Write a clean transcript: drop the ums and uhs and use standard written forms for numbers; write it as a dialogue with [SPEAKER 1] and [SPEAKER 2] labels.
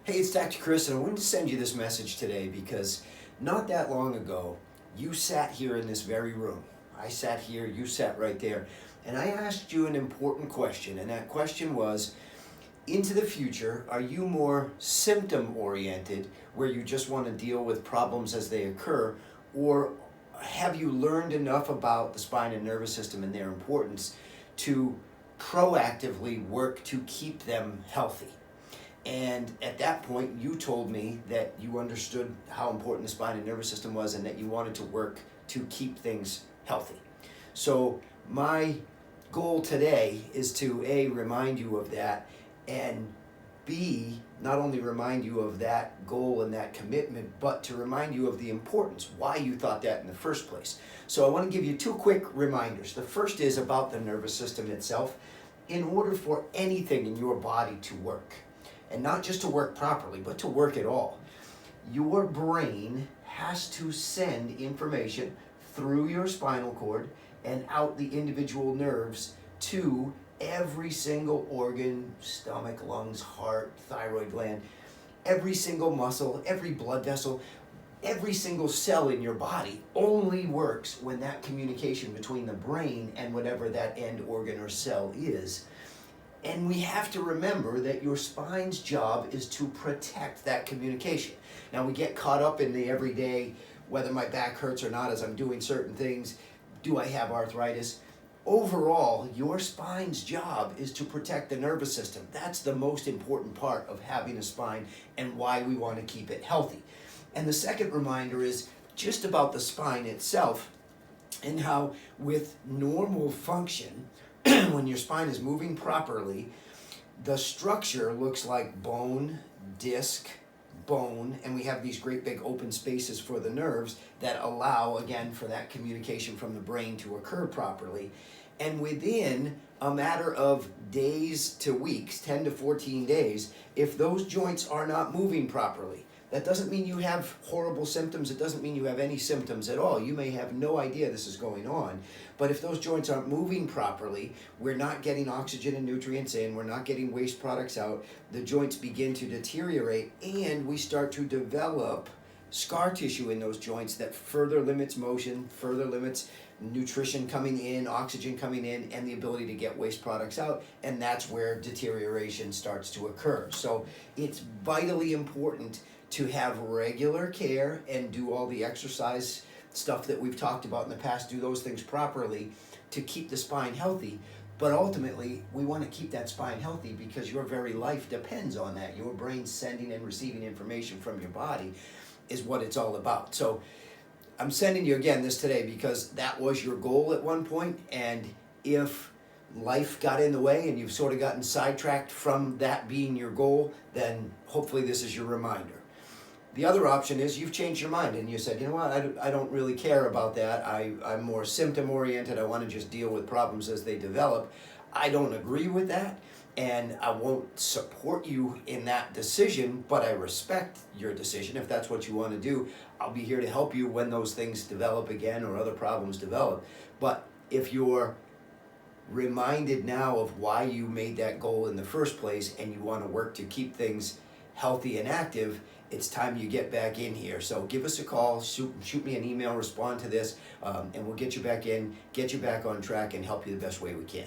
[SPEAKER 1] Hey, it's Dr. Chris, and I wanted to send you this message today because not that long ago, you sat here in this very room. I sat here, you sat right there, and I asked you an important question, and that question was, into the future, are you more symptom-oriented, where you just want to deal with problems as they occur, or have you learned enough about the spine and nervous system and their importance to proactively work to keep them healthy? And at that point, you told me that you understood how important the spine and nervous system was and that you wanted to work to keep things healthy. So my goal today is to A, remind you of that, and B, not only remind you of that goal and that commitment, but to remind you of the importance, why you thought that in the first place. So I want to give you two quick reminders. The first is about the nervous system itself. In order for anything in your body to work, and not just to work properly, but to work at all, your brain has to send information through your spinal cord and out the individual nerves to every single organ, stomach, lungs, heart, thyroid gland, every single muscle, every blood vessel, every single cell in your body only works when that communication between the brain and whatever that end organ or cell is. And we have to remember that your spine's job is to protect that communication. Now we get caught up in the everyday, whether my back hurts or not as I'm doing certain things, do I have arthritis? Overall, your spine's job is to protect the nervous system. That's the most important part of having a spine and why we want to keep it healthy. And the second reminder is just about the spine itself and how with normal function, when your spine is moving properly, the structure looks like bone, disc, bone, and we have these great big open spaces for the nerves that allow, again, for that communication from the brain to occur properly. And within a matter of days to weeks, 10 to 14 days, if those joints are not moving properly, that doesn't mean you have horrible symptoms. It doesn't mean you have any symptoms at all. You may have no idea this is going on. But if those joints aren't moving properly, we're not getting oxygen and nutrients in, we're not getting waste products out, the joints begin to deteriorate, and we start to develop scar tissue in those joints that further limits motion, further limits nutrition coming in, oxygen coming in, and the ability to get waste products out, and that's where deterioration starts to occur. So it's vitally important to have regular care and do all the exercise stuff that we've talked about in the past, do those things properly to keep the spine healthy. But ultimately, we want to keep that spine healthy because your very life depends on that. Your brain sending and receiving information from your body is what it's all about. So I'm sending you again this today because that was your goal at one point, and if life got in the way and you've sort of gotten sidetracked from that being your goal, then hopefully this is your reminder. The other option is you've changed your mind and you said, you know what, I don't really care about that. I'm more symptom oriented. I want to just deal with problems as they develop. I don't agree with that, and I won't support you in that decision, but I respect your decision. If that's what you want to do, I'll be here to help you when those things develop again or other problems develop. But if you're reminded now of why you made that goal in the first place and you want to work to keep things healthy and active, it's time you get back in here. So give us a call, shoot me an email, respond to this, and we'll get you back in, get you back on track, and help you the best way we can.